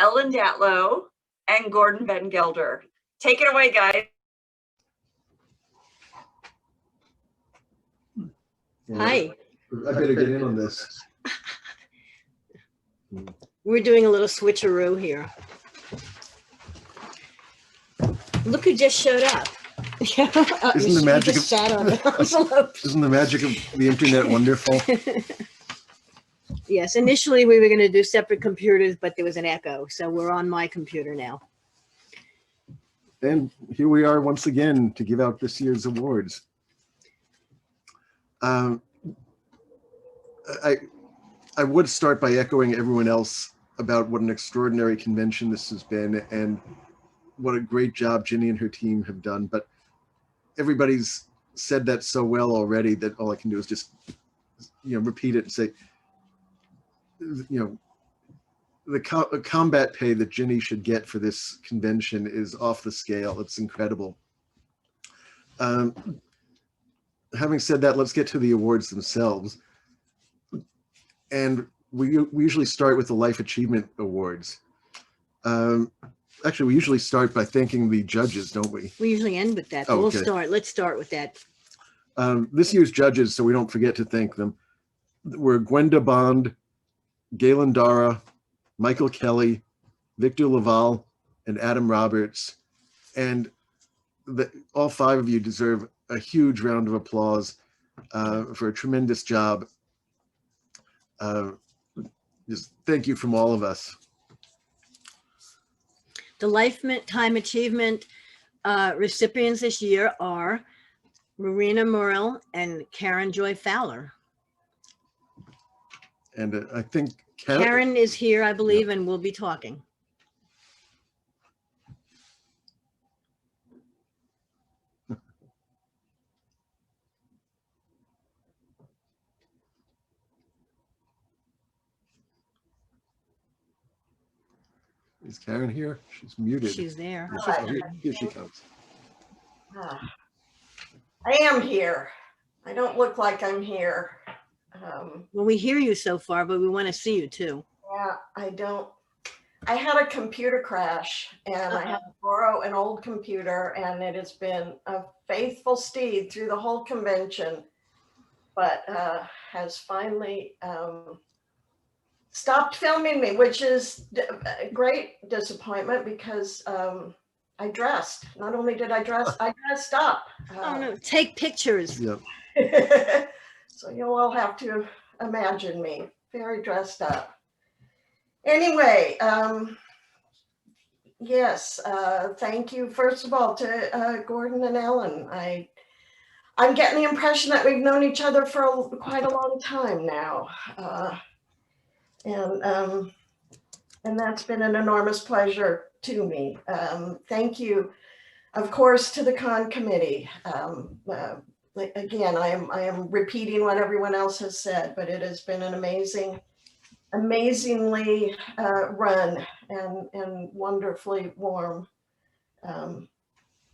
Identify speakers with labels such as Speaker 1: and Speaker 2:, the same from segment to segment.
Speaker 1: Ellen Datlow, and Gordon Van Gelder. Take it away, guys.
Speaker 2: Hi.
Speaker 3: I better get in on this.
Speaker 2: We're doing a little switcheroo here. Look who just showed up.
Speaker 3: Isn't the magic of
Speaker 2: sat on the envelope.
Speaker 3: Isn't the magic of the internet wonderful?
Speaker 2: Yes, initially we were going to do separate computers, but there was an echo, so we're on my computer now.
Speaker 3: And here we are once again to give out this year's awards. I would start by echoing everyone else about what an extraordinary convention this has been and what a great job Ginny and her team have done. But everybody's said that so well already that all I can do is just, repeat it and say, the combat pay that Ginny should get for this convention is off the scale. It's incredible. Having said that, let's get to the awards themselves. And we usually start with the Life Achievement Awards. Actually, we usually start by thanking the judges, don't we?
Speaker 2: We usually end with that, but
Speaker 3: Oh, okay.
Speaker 2: Let's start with that.
Speaker 3: This year's judges, so we don't forget to thank them, were Gwenda Bond, Galen Dara, Michael Kelly, Victor Laval, and Adam Roberts. And all five of you deserve a huge round of applause for a tremendous job. Just thank you from all of us.
Speaker 2: The Lifetime Achievement recipients this year are Marina Murrell and Karen Joy Fowler.
Speaker 3: And I think
Speaker 2: Karen is here, I believe, and we'll be talking.
Speaker 3: Is Karen here? She's muted.
Speaker 2: She's there.
Speaker 3: Here she comes.
Speaker 4: I am here. I don't look like I'm here.
Speaker 2: Well, we hear you so far, but we want to see you too.
Speaker 4: Yeah, I don't. I had a computer crash and I had to borrow an old computer, and it has been a faithful steed through the whole convention, but has finally stopped filming me, which is a great disappointment because I dressed. Not only did I dress, I dressed up.
Speaker 2: Oh no, take pictures.
Speaker 3: Yep.
Speaker 4: So you'll all have to imagine me very dressed up. Anyway, yes, thank you first of all to Gordon and Ellen. I'm getting the impression that we've known each other for quite a long time now. And that's been an enormous pleasure to me. Thank you, of course, to the con committee. Again, I am repeating what everyone else has said, but it has been an amazingly run and wonderfully warm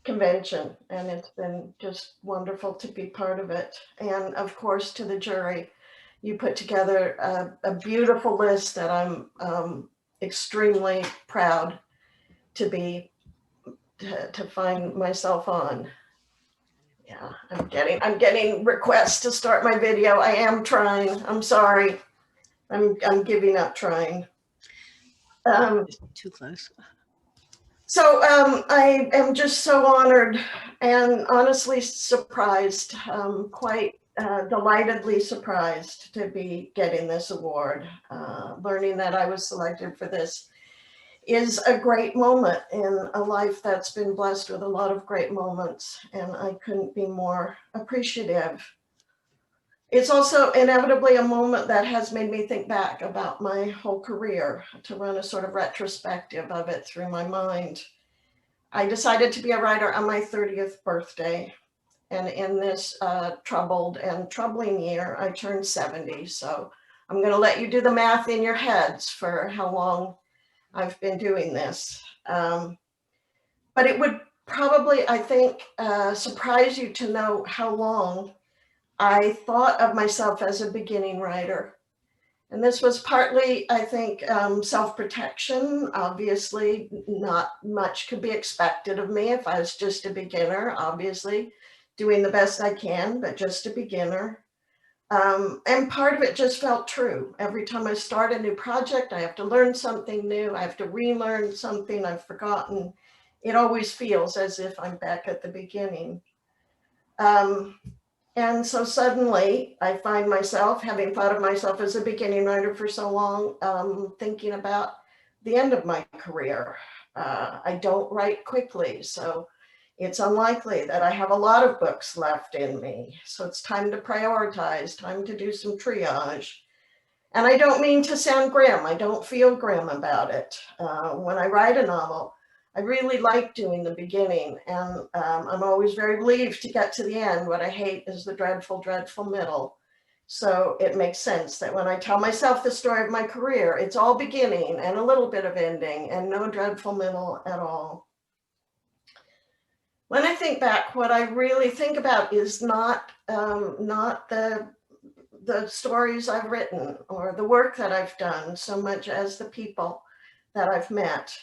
Speaker 4: convention, and it's been just wonderful to be part of it. And of course, to the jury, you put together a beautiful list that I'm extremely proud to find myself on. Yeah, I'm getting requests to start my video. I am trying. I'm sorry. I'm giving up trying.
Speaker 2: Too close.
Speaker 4: So I am just so honored and honestly surprised, quite delightedly surprised to be getting this award. Learning that I was selected for this is a great moment in a life that's been blessed with a lot of great moments, and I couldn't be more appreciative. It's also inevitably a moment that has made me think back about my whole career, to run a sort of retrospective of it through my mind. I decided to be a writer on my 30th birthday, and in this troubled and troubling year, I turned 70. So I'm going to let you do the math in your heads for how long I've been doing this. But it would probably, I think, surprise you to know how long I thought of myself as a beginning writer. And this was partly, I think, self-protection. Obviously, not much could be expected of me if I was just a beginner, obviously, doing the best I can, but just a beginner. And part of it just felt true. Every time I start a new project, I have to learn something new. I have to relearn something I've forgotten. It always feels as if I'm back at the beginning. And so suddenly I find myself, having thought of myself as a beginning writer for so long, thinking about the end of my career. I don't write quickly, so it's unlikely that I have a lot of books left in me. So it's time to prioritize, time to do some triage. And I don't mean to sound grim. I don't feel grim about it. When I write a novel, I really like doing the beginning, and I'm always very relieved to get to the end. What I hate is the dreadful, dreadful middle. So it makes sense that when I tell myself the story of my career, it's all beginning and a little bit of ending and no dreadful middle at all. When I think back, what I really think about is not the stories I've written or the work that I've done so much as the people that I've met.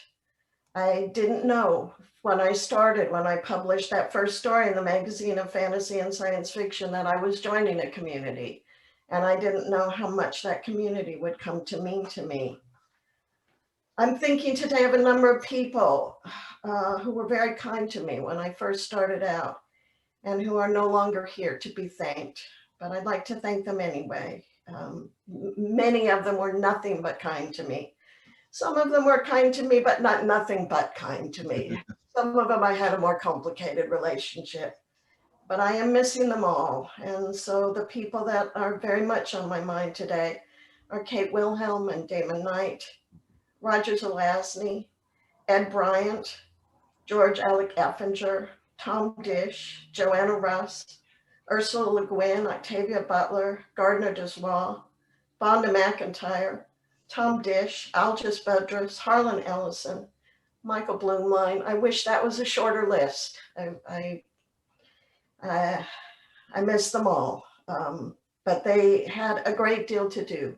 Speaker 4: I didn't know when I started, when I published that first story in the magazine of fantasy and science fiction, that I was joining a community. And I didn't know how much that community would come to mean to me. I'm thinking today of a number of people who were very kind to me when I first started out and who are no longer here to be thanked, but I'd like to thank them anyway. Many of them were nothing but kind to me. Some of them were kind to me, but not nothing but kind to me. Some of them I had a more complicated relationship, but I am missing them all. And so the people that are very much on my mind today are Kate Wilhelm and Damon Knight, Roger Zelazny, Ed Bryant, George Alec Effinger, Tom Dish, Joanna Russ, Ursula Le Guin, Octavia Butler, Gardner Deslois, Vonda McIntyre, Tom Dish, Algis Budrus, Harlan Ellison, Michael Bloomline. I wish that was a shorter list. I miss them all, but they had a great deal to do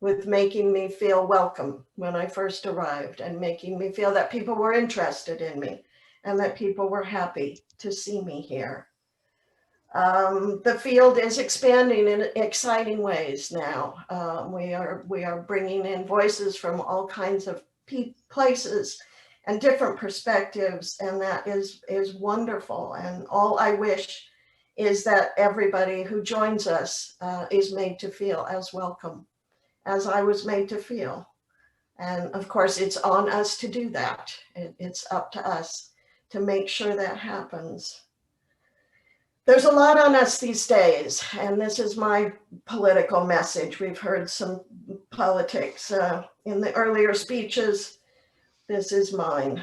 Speaker 4: with making me feel welcome when I first arrived and making me feel that people were interested in me and that people were happy to see me here. The field is expanding in exciting ways now. We are bringing in voices from all kinds of places and different perspectives, and that is wonderful. And all I wish is that everybody who joins us is made to feel as welcome as I was made to feel. And of course, it's on us to do that. It's up to us to make sure that happens. There's a lot on us these days, and this is my political message. We've heard some politics in the earlier speeches. This is mine.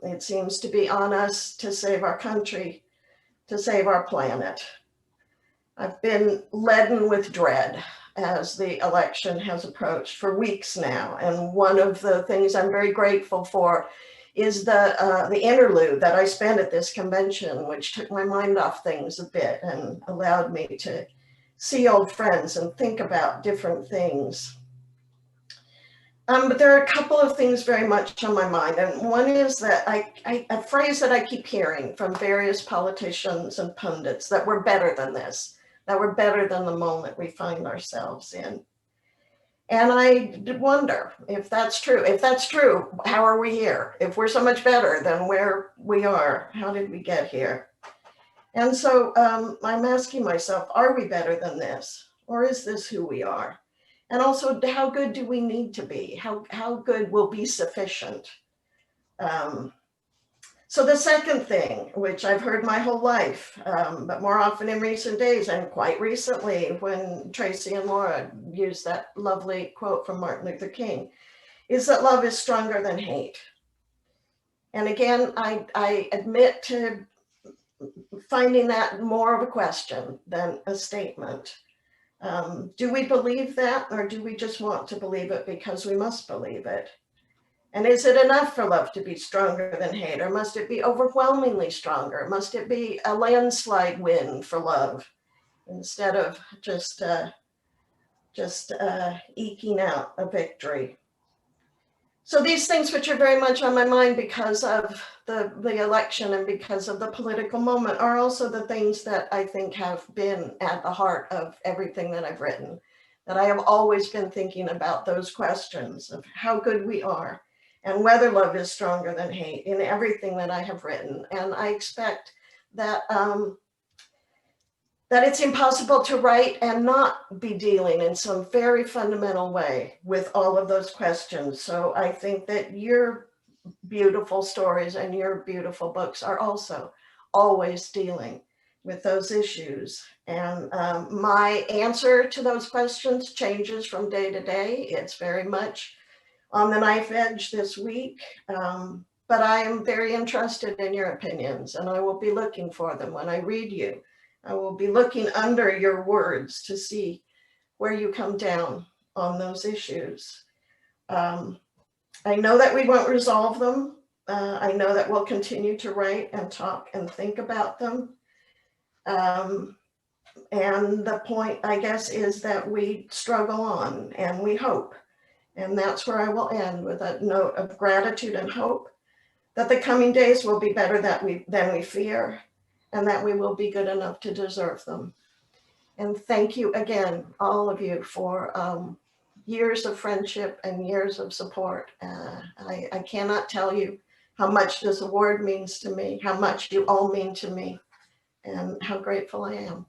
Speaker 4: It seems to be on us to save our country, to save our planet. I've been leaden with dread as the election has approached for weeks now, and one of the things I'm very grateful for is the interlude that I spent at this convention, which took my mind off things a bit and allowed me to see old friends and think about different things. But there are a couple of things very much on my mind. And one is that a phrase that I keep hearing from various politicians and pundits, that we're better than this, that we're better than the moment we find ourselves in. And I wonder if that's true. If that's true, how are we here? If we're so much better than where we are, how did we get here? And so I'm asking myself, are we better than this? Or is this who we are? And also, how good do we need to be? How good will be sufficient? So the second thing, which I've heard my whole life, but more often in recent days, and quite recently when Tracy and Laura used that lovely quote from Martin Luther King, is that love is stronger than hate. And again, I admit to finding that more of a question than a statement. Do we believe that, or do we just want to believe it because we must believe it? And is it enough for love to be stronger than hate, or must it be overwhelmingly stronger? Must it be a landslide win for love instead of just just eking out a victory. So these things which are very much on my mind because of the election and because of the political moment are also the things that I think have been at the heart of everything that I've written, that I have always been thinking about those questions of how good we are and whether love is stronger than hate in everything that I have written. And I expect that that it's impossible to write and not be dealing in some very fundamental way with all of those questions. So I think that your beautiful stories and your beautiful books are also always dealing with those issues. And my answer to those questions changes from day to day. It's very much on the knife edge this week. But I am very interested in your opinions, and I will be looking for them when I read you. I will be looking under your words to see where you come down on those issues. I know that we won't resolve them. I know that we'll continue to write and talk and think about them. And the point, I guess, is that we struggle on and we hope. And that's where I will end, with a note of gratitude and hope that the coming days will be better than we fear, and that we will be good enough to deserve them. And thank you again, all of you, for years of friendship and years of support. I cannot tell you how much this award means to me, how much you all mean to me, and how grateful I am.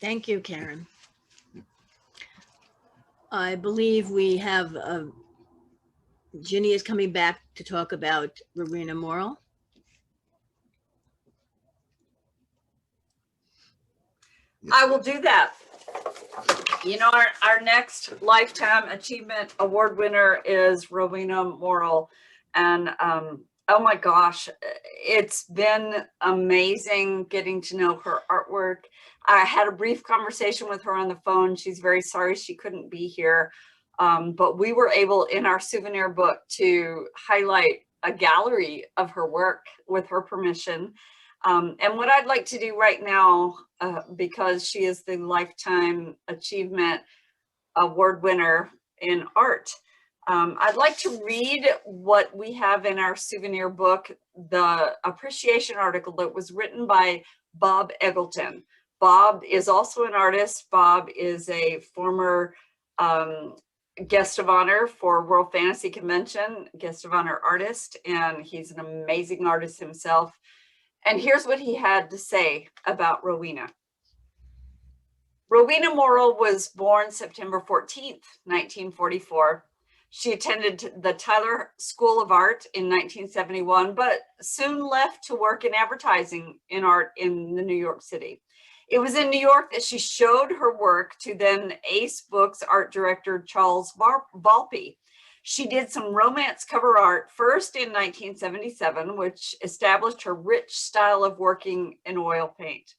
Speaker 2: Thank you, Karen. I believe we have Ginny is coming back to talk about Rowena Morrill.
Speaker 1: I will do that. You know, our next Lifetime Achievement Award winner is Rowena Morrill. And oh my gosh, it's been amazing getting to know her artwork. I had a brief conversation with her on the phone. She's very sorry she couldn't be here. But we were able in our souvenir book to highlight a gallery of her work with her permission. And what I'd like to do right now, because she is the Lifetime Achievement Award winner in art, I'd like to read what we have in our souvenir book, the appreciation article that was written by Bob Eggleton. Bob is also an artist. Bob is a former guest of honor for World Fantasy Convention, guest of honor artist, and he's an amazing artist himself. And here's what he had to say about Rowena. Rowena Morrill was born September 14th, 1944. She attended the Tyler School of Art in 1971, but soon left to work in advertising in art in the New York City. It was in New York that she showed her work to then Ace Books art director Charles Volpe. She did some romance cover art first in 1977, which established her rich style of working in oil paint.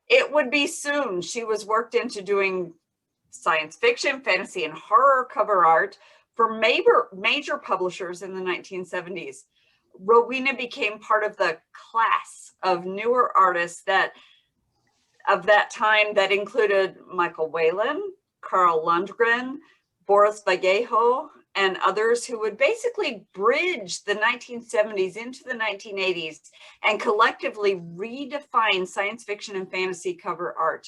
Speaker 1: It would be soon she was worked into doing science fiction, fantasy, and horror cover art for major publishers in the 1970s. Rowena became part of the class of newer artists of that time that included Michael Whalen, Carl Lundgren, Boris Vallejo, and others who would basically bridge the 1970s into the 1980s and collectively redefine science fiction and fantasy cover art.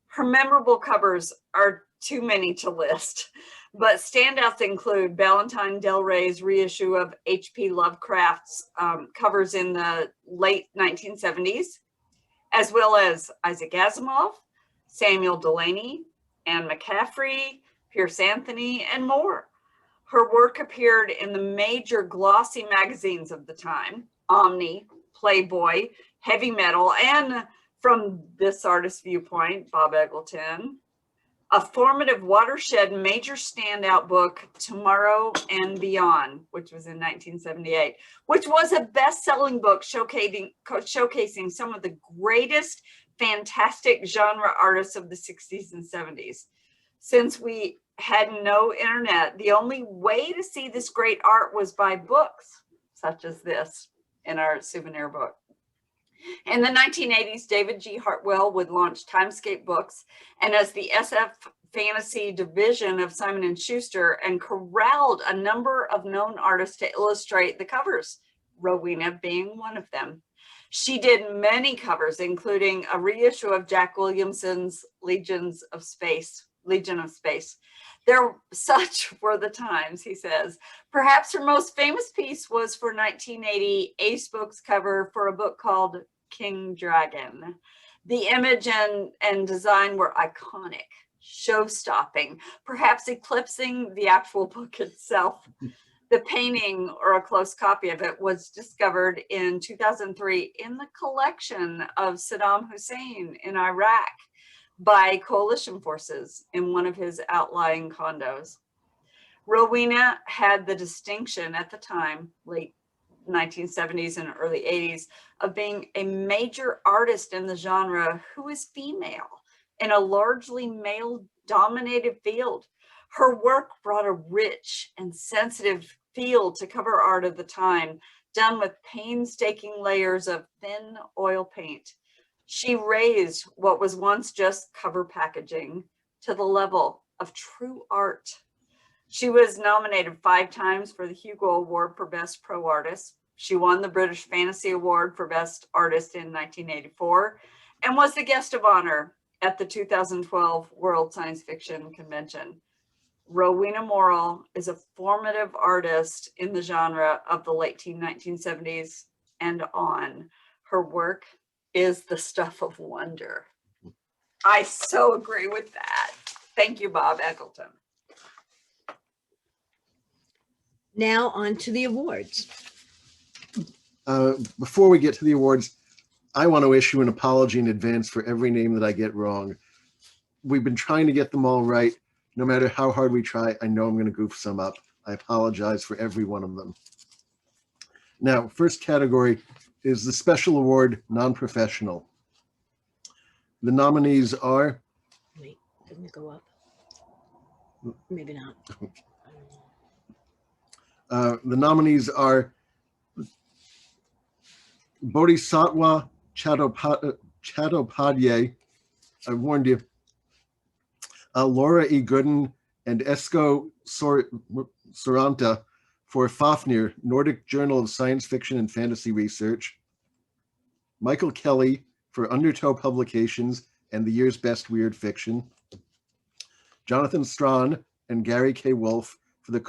Speaker 1: Her memorable covers are too many to list, but standouts include Valentine Del Rey's reissue of H.P. Lovecraft's covers in the late 1970s, as well as Isaac Asimov, Samuel Delany, Anne McCaffrey, Pierce Anthony, and more. Her work appeared in the major glossy magazines of the time, Omni, Playboy, Heavy Metal, and from this artist's viewpoint, Bob Eggleton, a formative watershed major standout book, Tomorrow and Beyond, which was in 1978, which was a best-selling book showcasing some of the greatest fantastic genre artists of the 60s and 70s. Since we had no internet, the only way to see this great art was by books, such as this in our souvenir book. In the 1980s, David G. Hartwell would launch Timescape Books, and as the SF fantasy division of Simon & Schuster, and corralled a number of known artists to illustrate the covers, Rowena being one of them. She did many covers, including a reissue of Jack Williamson's Legion of Space. There, such were the times, he says. Perhaps her most famous piece was for 1980 Ace Books cover for a book called King Dragon. The image and design were iconic, show-stopping, perhaps eclipsing the actual book itself. The painting, or a close copy of it, was discovered in 2003 in the collection of Saddam Hussein in Iraq by coalition forces in one of his outlying condos. Rowena had the distinction at the time, late 1970s and early 80s, of being a major artist in the genre who is female in a largely male-dominated field. Her work brought a rich and sensitive feel to cover art of the time, done with painstaking layers of thin oil paint. She raised what was once just cover packaging to the level of true art. She was nominated 5 times for the Hugo Award for Best Pro Artist. She won the British Fantasy Award for Best Artist in 1984 and was the guest of honor at the 2012 World Science Fiction Convention. Rowena Morrill is a formative artist in the genre of the late 1970s and on. Her work is the stuff of wonder. I so agree with that. Thank you, Bob Eccleton.
Speaker 2: Now on to the awards.
Speaker 3: Before we get to the awards, I want to issue an apology in advance for every name that I get wrong. We've been trying to get them all right. No matter how hard we try, I know I'm going to goof some up. I apologize for every one of them. Now, first category is the Special Award Non-Professional. The nominees are...
Speaker 2: Wait, didn't it go up? Maybe not.
Speaker 3: The nominees are Bodhisattva Chattopadhyay, I warned you, Laura E. Gooden, and Esko Soranta for Fafnir, Nordic Journal of Science Fiction and Fantasy Research, Michael Kelly for Undertow Publications and the Year's Best Weird Fiction, Jonathan Strawn and Gary K. Wolfe for the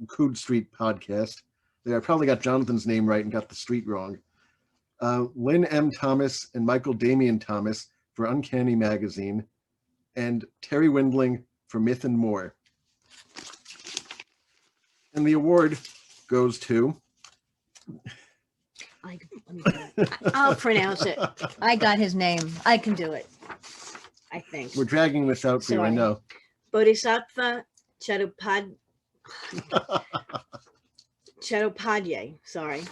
Speaker 3: Coode Street podcast. I probably got Jonathan's name right and got the street wrong. Lynn M. Thomas and Michael Damian Thomas for Uncanny Magazine, and Terry Windling for Myth and More. And the award goes to...
Speaker 2: I'll pronounce it. I got his name. I can do it, I think.
Speaker 3: We're dragging this out for you, I know.
Speaker 2: Bodhisattva Chattopadhyay, sorry.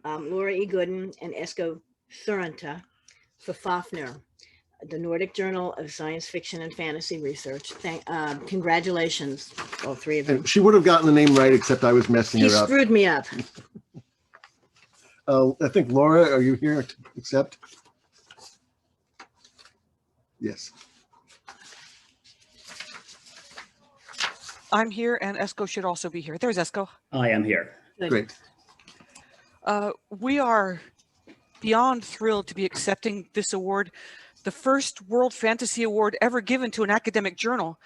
Speaker 2: Laura E. Gooden and Esko Soranta for Fafnir, the Nordic Journal of Science Fiction and Fantasy Research. Congratulations, all 3 of them.
Speaker 3: And she would have gotten the name right, except I was messing
Speaker 2: He
Speaker 3: her up.
Speaker 2: screwed me up.
Speaker 3: I think, Laura, are you here to accept? Yes.
Speaker 5: I'm here, and Esko should also be here. There's Esko.
Speaker 6: I am here.
Speaker 2: Good.
Speaker 3: Great.
Speaker 5: We are beyond thrilled to be accepting this award, the first World Fantasy Award ever given to an academic journal.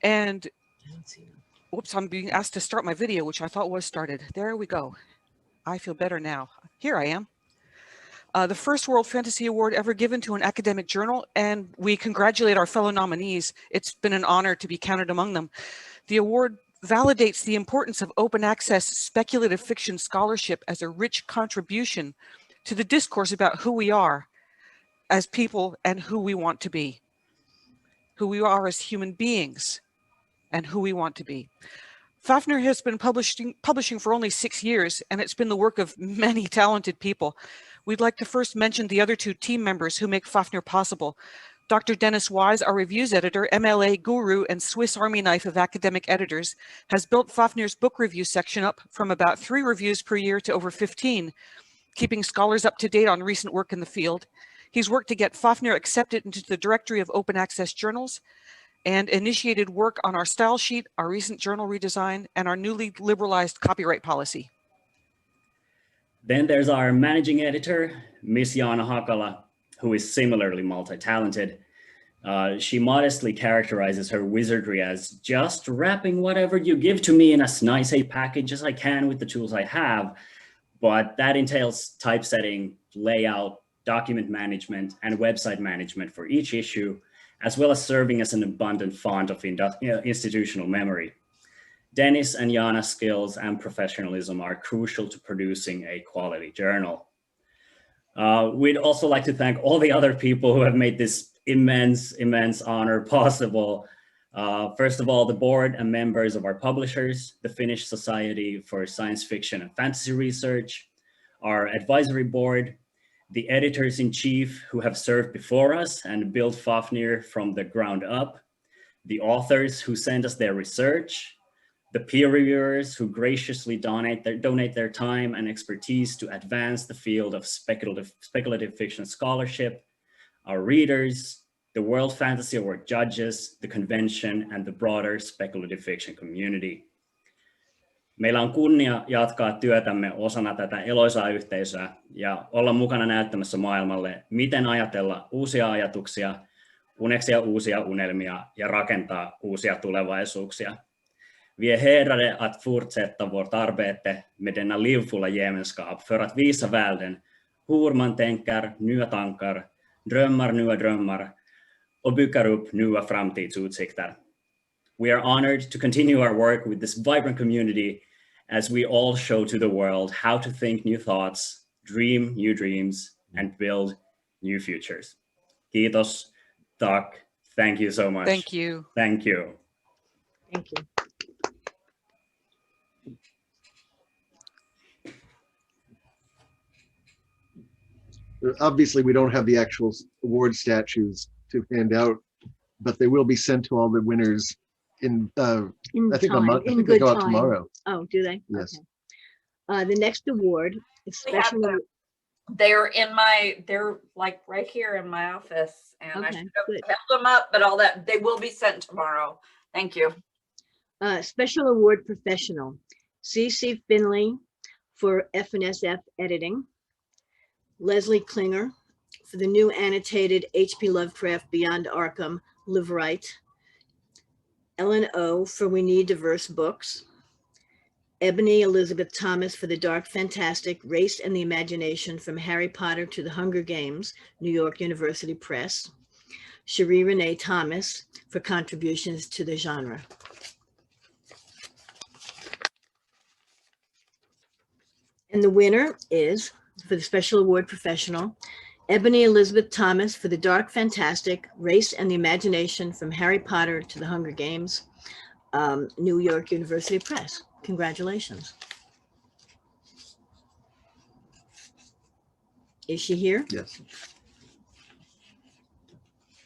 Speaker 5: And, whoops, I'm being asked to start my video, which I thought was started. There we go. I feel better now. Here I am. The first World Fantasy Award ever given to an academic journal, and we congratulate our fellow nominees. It's been an honor to be counted among them. The award validates the importance of open access speculative fiction scholarship as a rich contribution to the discourse about who we are as people and who we want to be, who we are as human beings and who we want to be. Fafnir has been publishing for only 6 years, and it's been the work of many talented people. We'd like to first mention the other 2 team members who make Fafnir possible. Dr. Dennis Wise, our reviews editor, MLA guru, and Swiss Army knife of academic editors, has built Fafnir's book review section up from about 3 reviews per year to over 15. keeping scholars up to date on recent work in the field. He's worked to get Fafnir accepted into the directory of open access journals and initiated work on our style sheet, our recent journal redesign, and our newly liberalized copyright policy.
Speaker 6: Then there's our managing editor, Miss Jaana Hakala, who is similarly multi-talented. She modestly characterizes her wizardry as just wrapping whatever you give to me in as nice a package as I can with the tools I have. But that entails typesetting, layout, document management, and website management for each issue, as well as serving as an abundant font of institutional memory. Dennis and Jaana's skills and professionalism are crucial to producing a quality journal. We'd also like to thank all the other people who have made this immense honor possible. First of all, the board and members of our publishers, the Finnish Society for Science Fiction and Fantasy Research, our advisory board, the editors-in-chief who have served before us and built Fafnir from the ground up, the authors who send us their research, the peer reviewers who graciously donate their time and expertise to advance the field of speculative fiction scholarship, our readers, the World Fantasy Award judges, the convention, and the broader speculative fiction community. Meillä on kunnia jatkaa työtämme osana tätä eloisaa yhteisöä ja olla mukana näyttämässä maailmalle, miten ajatella uusia ajatuksia, uneksia uusia unelmia ja rakentaa uusia tulevaisuuksia. Vi är hägrade att fortsätta vårt arbete med denna livfulla gemenskap för att visa världen hur man tänker nya tankar, drömmar nya drömmar och bygger upp nya framtidsutsikter. We are honored to continue our work with this vibrant community as we all show to the world how to think new thoughts, dream new dreams, and build new futures. Kiitos, tack, thank you so much.
Speaker 5: Thank you.
Speaker 6: Thank you.
Speaker 2: Thank you.
Speaker 3: Obviously, we don't have the actual award statues to hand out, but they will be sent to all the winners in I think
Speaker 2: time,
Speaker 3: I
Speaker 2: in
Speaker 3: think they
Speaker 2: good
Speaker 3: go out
Speaker 2: time.
Speaker 3: tomorrow.
Speaker 2: Oh, do they?
Speaker 3: Yes.
Speaker 2: Okay. The next award is
Speaker 1: We have
Speaker 2: special.
Speaker 1: them. They're like right here in my office, and I
Speaker 2: Okay,
Speaker 1: should have
Speaker 2: good.
Speaker 1: held them up, but all that, they will be sent tomorrow. Thank you.
Speaker 2: Special award professional, C.C. Finley for F&SF editing, Leslie Klinger for the new annotated H.P. Lovecraft Beyond Arkham Liverite, Ellen O. for We Need Diverse Books, Ebony Elizabeth Thomas for the Dark Fantastic, Race and the Imagination from Harry Potter to the Hunger Games, New York University Press, Cherie Renee Thomas for contributions to the genre. And the winner is, for the Special Award Professional, Ebony Elizabeth Thomas for the Dark Fantastic, Race and the Imagination from Harry Potter to the Hunger Games, New York University Press. Congratulations. Is she here?
Speaker 3: Yes.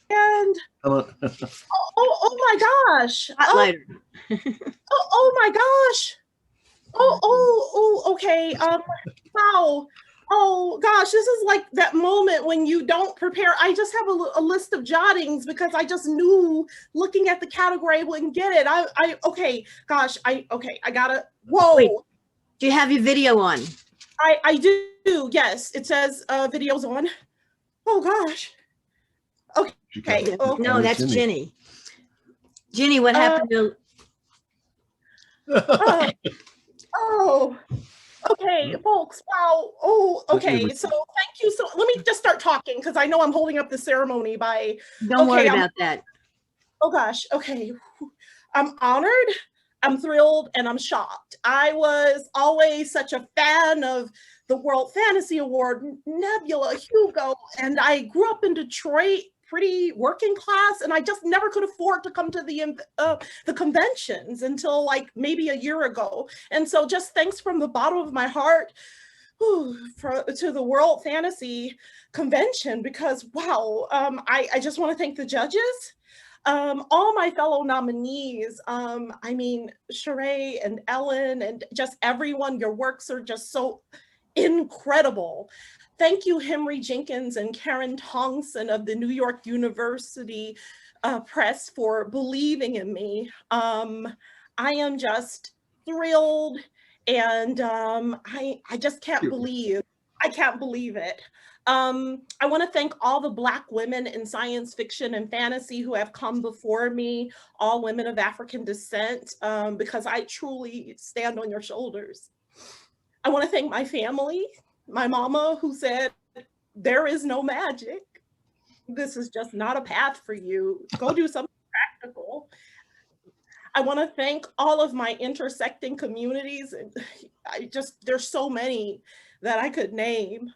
Speaker 7: And
Speaker 3: Come on.
Speaker 7: oh my gosh.
Speaker 2: Spotlight her.
Speaker 7: Oh my gosh. Okay. Wow. Oh gosh, this is like that moment when you don't prepare. I just have a list of jottings because I just knew looking at the category I wouldn't get it. Okay, gosh, I gotta, whoa.
Speaker 2: Wait. Do you have your video on?
Speaker 7: I do, yes. It says videos on. Oh gosh. Okay. Oh,
Speaker 2: No, that's Ginny. Ginny, what happened to?
Speaker 7: Oh, okay, folks. Wow. Oh, okay. So thank you. So let me just start talking because I know I'm holding up the ceremony by.
Speaker 2: Don't worry about that.
Speaker 7: Oh gosh. Okay. I'm honored. I'm thrilled and I'm shocked. I was always such a fan of the World Fantasy Award, Nebula, Hugo, and I grew up in Detroit, pretty working class, and I just never could afford to come to the conventions until like maybe a year ago. And so just thanks from the bottom of my heart to the World Fantasy Convention, because wow, I just want to thank the judges, all my fellow nominees. I mean, Sheree and Ellen and just everyone, your works are just so incredible. Thank you, Henry Jenkins and Karen Tongson of the New York University Press for believing in me. I am just thrilled, and I just can't believe, I can't believe it. I want to thank all the Black women in science fiction and fantasy who have come before me, all women of African descent, because I truly stand on your shoulders. I want to thank my family, my mama who said, there is no magic. This is just not a path for you. Go do something practical. I want to thank all of my intersecting communities. And there's so many that I could name.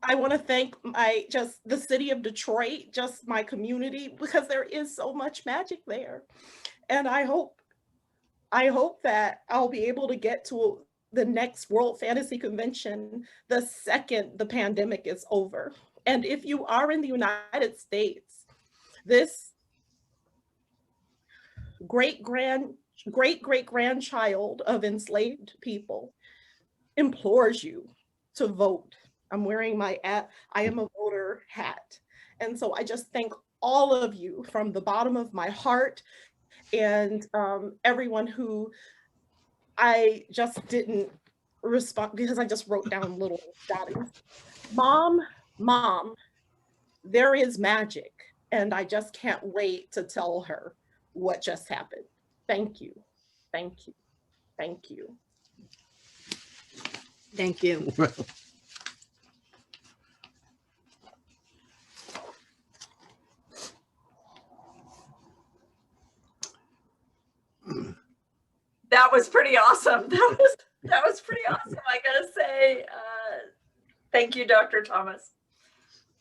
Speaker 7: I want to thank the city of Detroit, just my community, because there is so much magic there. And I hope that I'll be able to get to the next World Fantasy Convention the second the pandemic is over. And if you are in the United States, this great-great-grandchild of enslaved people implores you to vote. I'm wearing my I am a voter hat. And so I just thank all of you from the bottom of my heart, and everyone who I just didn't respond, because I just wrote down little dottings. Mom, there is magic, and I just can't wait to tell her what just happened. Thank you. Thank you. Thank you.
Speaker 2: Thank you.
Speaker 1: That was pretty awesome. That was pretty awesome, I gotta say. Thank you, Dr. Thomas.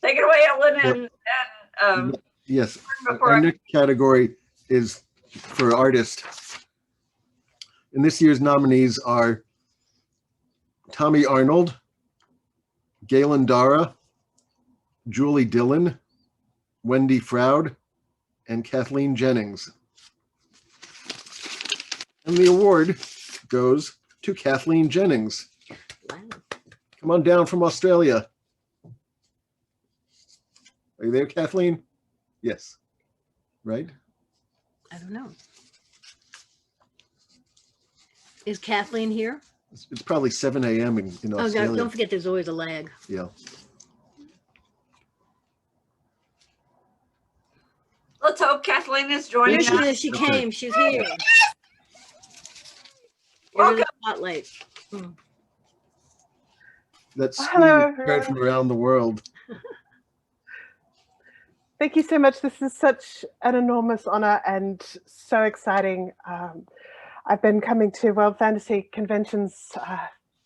Speaker 1: Take it away, Ellen. And
Speaker 3: yes, our next category is for artist. And this year's nominees are Tommy Arnold, Galen Dara, Julie Dillon, Wendy Froud, and Kathleen Jennings. And the award goes to Kathleen Jennings.
Speaker 2: Wow.
Speaker 3: Come on down from Australia. Are you there, Kathleen? Yes. Right?
Speaker 2: I don't know. Is Kathleen here?
Speaker 3: It's probably 7 a.m. in
Speaker 2: Oh,
Speaker 3: Australia.
Speaker 2: don't forget there's always a lag.
Speaker 3: Yeah.
Speaker 1: let's hope Kathleen is joining
Speaker 2: Here she
Speaker 1: us.
Speaker 2: is. She came. She's here.
Speaker 1: Welcome.
Speaker 2: Spotlight.
Speaker 3: That's
Speaker 8: Hello,
Speaker 3: heard from around the world.
Speaker 8: Thank you so much. This is such an enormous honor and so exciting. I've been coming to World Fantasy conventions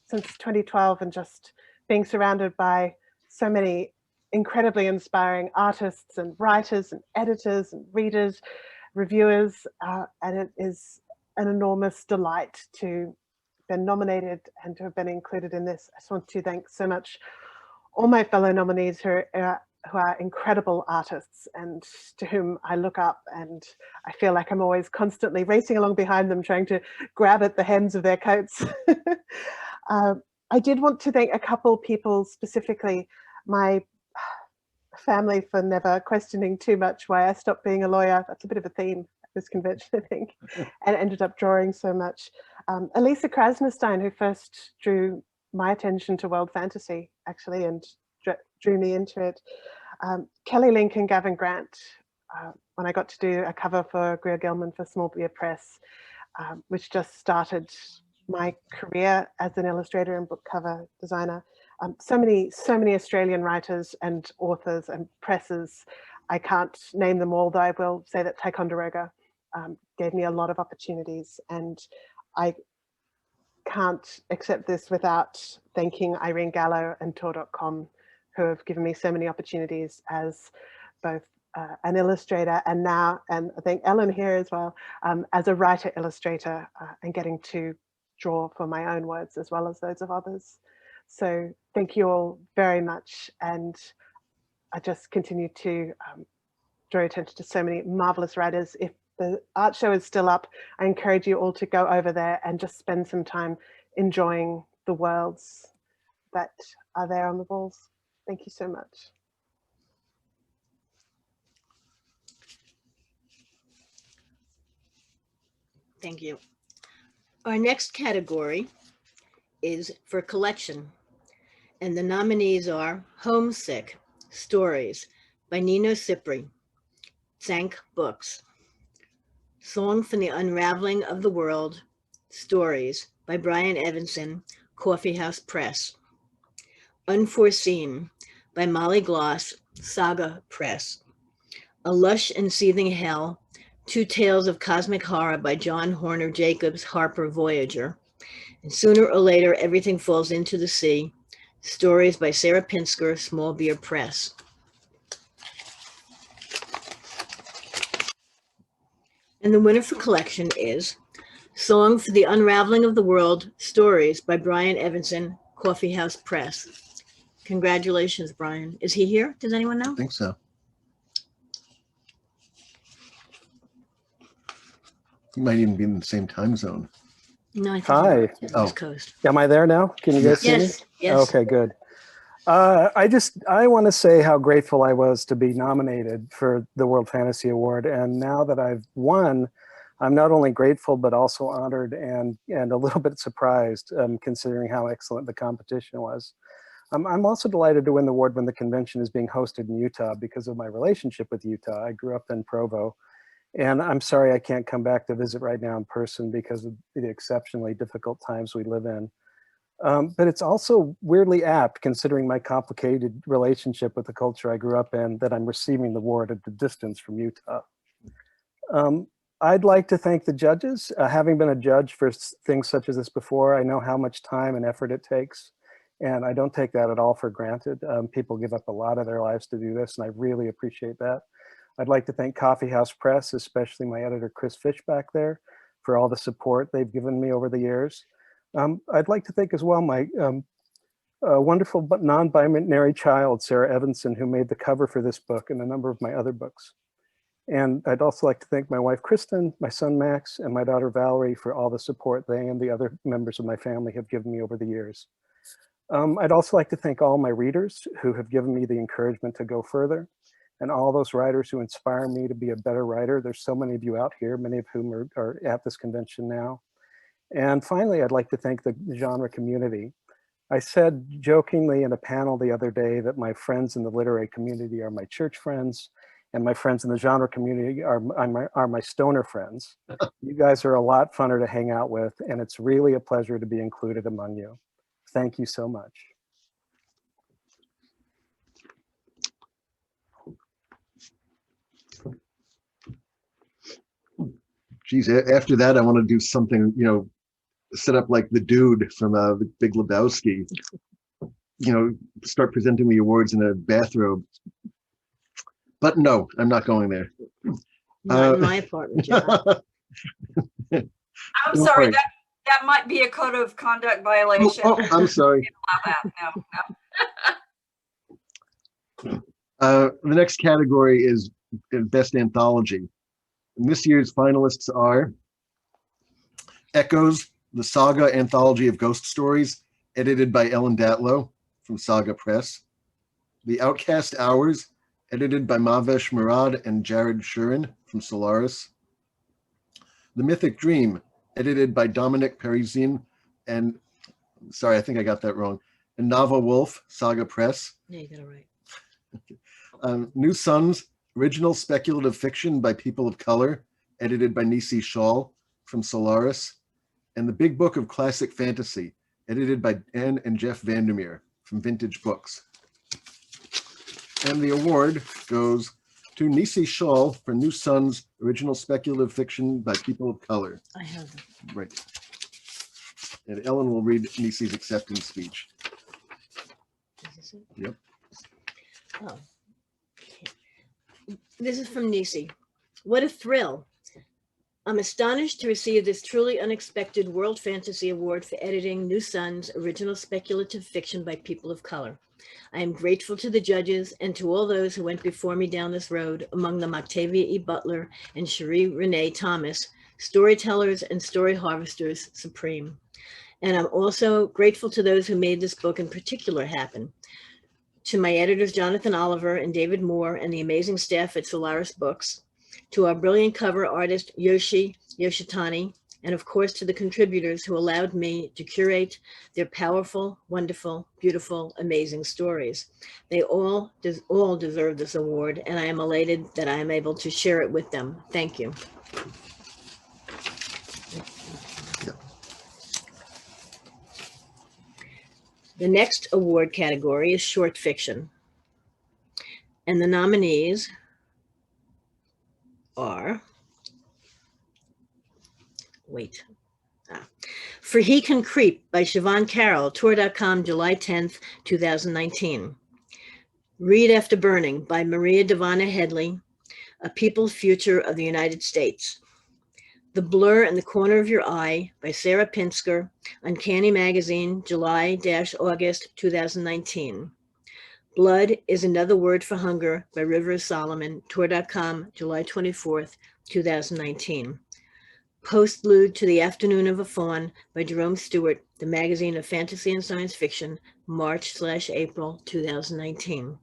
Speaker 8: since 2012, and just being surrounded by so many incredibly inspiring artists and writers and editors and readers, reviewers, and it is an enormous delight to have been nominated and to have been included in this. I just want to thank so much all my fellow nominees who are incredible artists and to whom I look up, and I feel like I'm always constantly racing along behind them, trying to grab at the hems of their coats. I did want to thank a couple people specifically, my family for never questioning too much why I stopped being a lawyer. That's a bit of a theme at this convention, I think, and ended up drawing so much. Elisa Krasnerstein, who first drew my attention to World Fantasy, actually, and drew me into it. Kelly Link and Gavin Grant, when I got to do a cover for Greer Gelman for Small Beer Press, which just started my career as an illustrator and book cover designer. So many Australian writers and authors and presses. I can't name them all, though I will say that Ticonderoga gave me a lot of opportunities, and I can't accept this without thanking Irene Gallo and Tor.com, who have given me so many opportunities as both an illustrator and now, and I think Ellen here as well, as a writer illustrator, and getting to draw for my own words as well as those of others. So thank you all very much, and I just continue to draw attention to so many marvelous writers. If the art show is still up, I encourage you all to go over there and just spend some time enjoying the worlds that are there on the walls. Thank you so much.
Speaker 2: Thank you. Our next category is for collection, and the nominees are Homesick Stories by Nino Cipri, Zank Books; Song from the Unraveling of the World, Stories by Brian Evanson, Coffee House Press; Unforeseen by Molly Gloss, Saga Press; A Lush and Seething Hell, Two Tales of Cosmic Horror by John Horner Jacobs, Harper Voyager; and Sooner or Later, Everything Falls into the Sea, Stories by Sarah Pinsker, Small Beer Press. And the winner for collection is Song for the Unraveling of the World, Stories by Brian Evanson, Coffee House Press. Congratulations, Brian. Is he here? Does anyone know?
Speaker 3: I think so. He might even be in the same time zone.
Speaker 2: No, I think
Speaker 9: Hi.
Speaker 2: he's
Speaker 3: Oh.
Speaker 2: West Coast.
Speaker 9: Am I there now? Can you guys see me?
Speaker 2: Yes, yes.
Speaker 9: Okay, good. I want to say how grateful I was to be nominated for the World Fantasy Award. And now that I've won, I'm not only grateful, but also honored and a little bit surprised, considering how excellent the competition was. I'm also delighted to win the award when the convention is being hosted in Utah because of my relationship with Utah. I grew up in Provo. And I'm sorry I can't come back to visit right now in person because of the exceptionally difficult times we live in. But it's also weirdly apt, considering my complicated relationship with the culture I grew up in, that I'm receiving the award at a distance from Utah. I'd like to thank the judges. Having been a judge for things such as this before, I know how much time and effort it takes. And I don't take that at all for granted. People give up a lot of their lives to do this, and I really appreciate that. I'd like to thank Coffee House Press, especially my editor, Chris Fish, back there, for all the support they've given me over the years. I'd like to thank as well my wonderful but non-binary child, Sarah Evanson, who made the cover for this book and a number of my other books. And I'd also like to thank my wife, Kristen, my son, Max, and my daughter, Valerie, for all the support they and the other members of my family have given me over the years. I'd also like to thank all my readers who have given me the encouragement to go further, and all those writers who inspire me to be a better writer. There's so many of you out here, many of whom are at this convention now. And finally, I'd like to thank the genre community. I said jokingly in a panel the other day that my friends in the literary community are my church friends, and my friends in the genre community are my stoner friends. You guys are a lot funner to hang out with, and it's really a pleasure to be included among you. Thank you so much.
Speaker 3: Geez, after that, I want to do something, set up like the dude from the Big Lebowski, start presenting the awards in a bathrobe. But no, I'm not going there.
Speaker 2: Not in my apartment, John.
Speaker 1: I'm
Speaker 3: Don't
Speaker 1: sorry,
Speaker 3: worry.
Speaker 1: that might be a code of conduct violation.
Speaker 3: Oh, I'm sorry.
Speaker 1: Allow that. No.
Speaker 3: The next category is Best Anthology. And this year's finalists are Echoes, the Saga Anthology of Ghost Stories, edited by Ellen Datlow from Saga Press. The Outcast Hours, edited by Mavesh Murad and Jared Shurin from Solaris. The Mythic Dream, edited by Dominic Parizin and, sorry, I think I got that wrong, and Nava Wolf, Saga Press.
Speaker 2: Yeah, you got it right.
Speaker 3: New Suns, original speculative fiction by people of color, edited by Nisi Shawl from Solaris. And The Big Book of Classic Fantasy, edited by Anne and Jeff Vandermeer from Vintage Books. And the award goes to Nisi Shawl for New Suns, original speculative fiction by people of color.
Speaker 2: I have them.
Speaker 3: Right. And Ellen will read Nisi's acceptance speech.
Speaker 2: Is this it?
Speaker 3: Yep.
Speaker 2: Oh. This is from Nisi. What a thrill. I'm astonished to receive this truly unexpected World Fantasy Award for editing New Suns, original speculative fiction by people of color. I am grateful to the judges and to all those who went before me down this road, among them Octavia E. Butler and Cherie Renee Thomas, storytellers and story harvesters supreme. And I'm also grateful to those who made this book in particular happen. To my editors, Jonathan Oliver and David Moore, and the amazing staff at Solaris Books, to our brilliant cover artist, Yoshitani, and of course to the contributors who allowed me to curate their powerful, wonderful, beautiful, amazing stories. They all deserve this award, and I am elated that I am able to share it with them. Thank you. The next award category is short fiction. And the nominees are, For He Can Creep by Siobhan Carroll, Tor.com, July 10th, 2019. Read After Burning by Maria Devana Headley, A People's Future of the United States. The Blur in the Corner of Your Eye by Sarah Pinsker, Uncanny Magazine, July-August 2019. Blood is Another Word for Hunger by Rivers Solomon, Tor.com, July 24th, 2019. Postlude to the Afternoon of a Fawn by Jerome Stewart, the magazine of fantasy and science fiction, March/April 2019.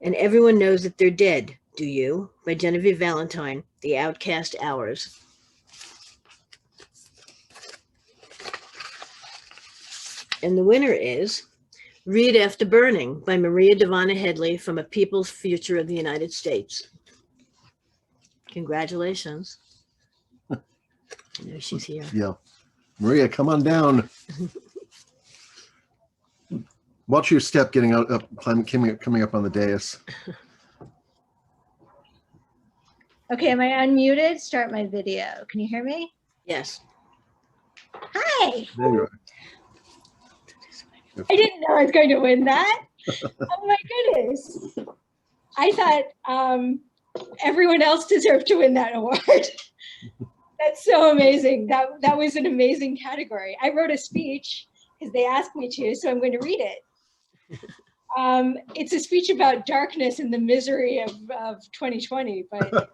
Speaker 2: And Everyone Knows That They're Dead, Do You? By Genevieve Valentine, The Outcast Hours. And the winner is Read After Burning by Maria Devana Headley from A People's Future of the United States. Congratulations. I know she's here.
Speaker 3: Yeah. Maria, come on down. Watch your step getting out, coming up on the dais.
Speaker 10: Okay, am I unmuted? Start my video. Can you hear me?
Speaker 2: Yes.
Speaker 10: Hi.
Speaker 3: There you are.
Speaker 10: I didn't know I was going to win that. Oh my goodness. I thought everyone else deserved to win that award. That's so amazing. That was an amazing category. I wrote a speech because they asked me to, so I'm going to read it. It's a speech about darkness and the misery of 2020, but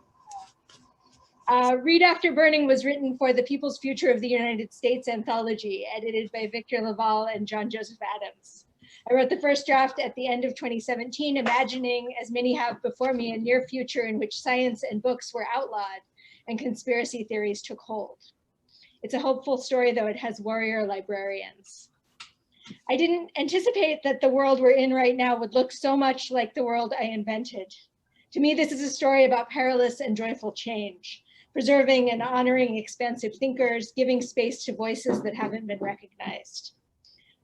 Speaker 10: Read After Burning was written for the People's Future of the United States anthology, edited by Victor Laval and John Joseph Adams. I wrote the first draft at the end of 2017, imagining, as many have before me, a near future in which science and books were outlawed and conspiracy theories took hold. It's a hopeful story, though it has warrior librarians. I didn't anticipate that the world we're in right now would look so much like the world I invented. To me, this is a story about perilous and joyful change, preserving and honoring expansive thinkers, giving space to voices that haven't been recognized.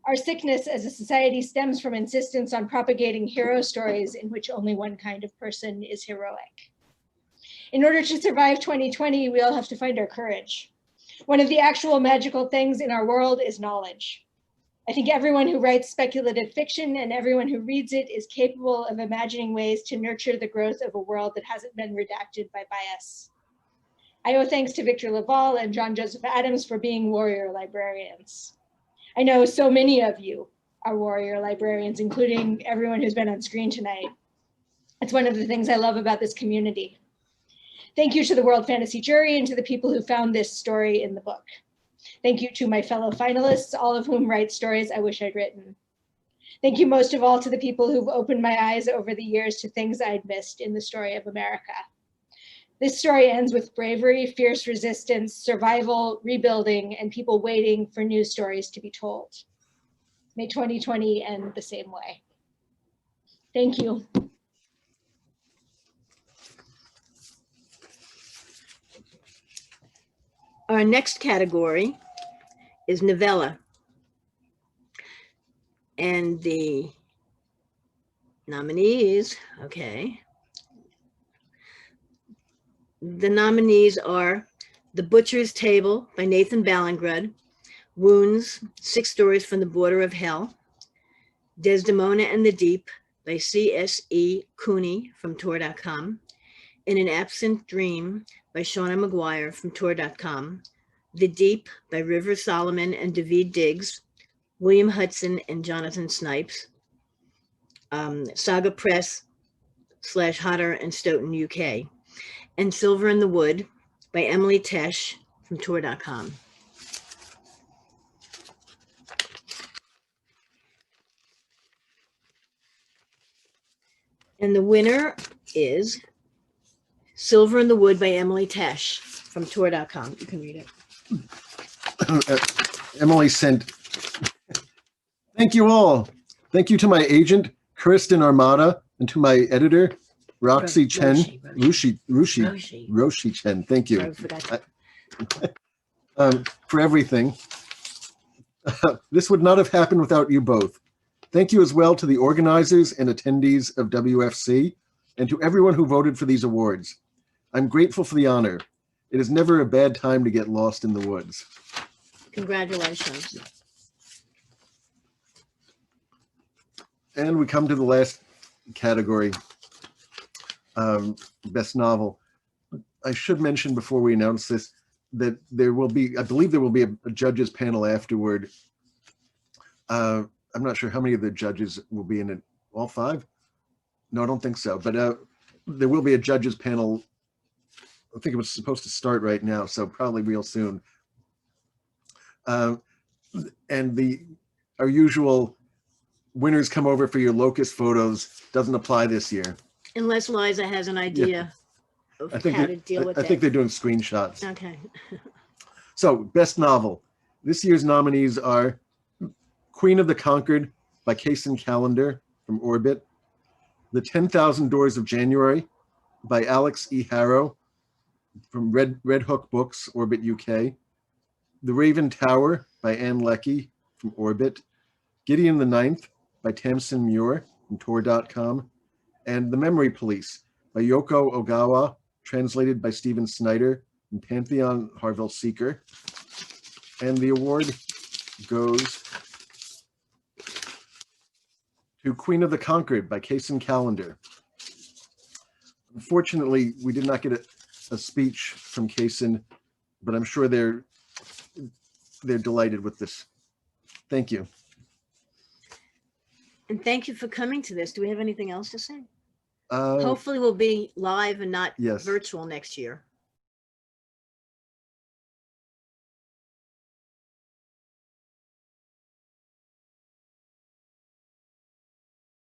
Speaker 10: Our sickness as a society stems from insistence on propagating hero stories in which only one kind of person is heroic. In order to survive 2020, we all have to find our courage. One of the actual magical things in our world is knowledge. I think everyone who writes speculative fiction and everyone who reads it is capable of imagining ways to nurture the growth of a world that hasn't been redacted by bias. I owe thanks to Victor Laval and John Joseph Adams for being warrior librarians. I know so many of you are warrior librarians, including everyone who's been on screen tonight. It's one of the things I love about this community. Thank you to the World Fantasy Jury and to the people who found this story in the book. Thank you to my fellow finalists, all of whom write stories I wish I'd written. Thank you most of all to the people who've opened my eyes over the years to things I'd missed in the story of America. This story ends with bravery, fierce resistance, survival, rebuilding, and people waiting for new stories to be told. May 2020 end the same way. Thank you.
Speaker 2: Our next category is novella. And the nominees, okay. The nominees are The Butcher's Table by Nathan Ballingrud, Wounds, 6 Stories from the Border of Hell, Desdemona and the Deep by C.S.E. Cooney from Tor.com, In an Absent Dream by Shauna McGuire from Tor.com, The Deep by River Solomon and David Diggs, William Hudson and Jonathan Snipes, Saga Press / Hodder and Stoughton, UK, and Silver in the Wood by Emily Tesh from Tor.com. And the winner is Silver in the Wood by Emily Tesh from tour.com. You can read it.
Speaker 3: Emily sent, thank you all. Thank you to my agent, Kirsten Armada, and to my editor, Roxy Chen, Roshi Chen. Thank you.
Speaker 2: I forgot.
Speaker 3: For everything. This would not have happened without you both. Thank you as well to the organizers and attendees of WFC and to everyone who voted for these awards. I'm grateful for the honor. It is never a bad time to get lost in the woods.
Speaker 2: Congratulations.
Speaker 3: And we come to the last category, best novel. I should mention before we announce this that there will be, I believe there will be a judges panel afterward. I'm not sure how many of the judges will be in it. All 5? No, I don't think so. But there will be a judges panel. I think it was supposed to start right now, so probably real soon. And our usual winners come over for your locust photos doesn't apply this year.
Speaker 2: Unless Liza has an idea of how to deal with
Speaker 3: I
Speaker 2: that.
Speaker 3: think they're doing screenshots.
Speaker 2: Okay.
Speaker 3: So, best novel. This year's nominees are Queen of the Conquered by Kason Callender from Orbit, The 10,000 Doors of January by Alex E. Harrow from Red Hook Books, Orbit UK, The Raven Tower by Anne Leckie from Orbit, Gideon the Ninth by Tamsin Muir from Tor.com, and The Memory Police by Yoko Ogawa, translated by Stephen Snyder from Pantheon Harville Seeker. And the award goes to Queen of the Conquered by Kason Callender. Unfortunately, we did not get a speech from Kason, but I'm sure they're delighted with this. Thank you.
Speaker 2: And thank you for coming to this. Do we have anything else to say?
Speaker 3: Uh,
Speaker 2: Hopefully we'll be live and not
Speaker 3: Yes.
Speaker 2: virtual next year.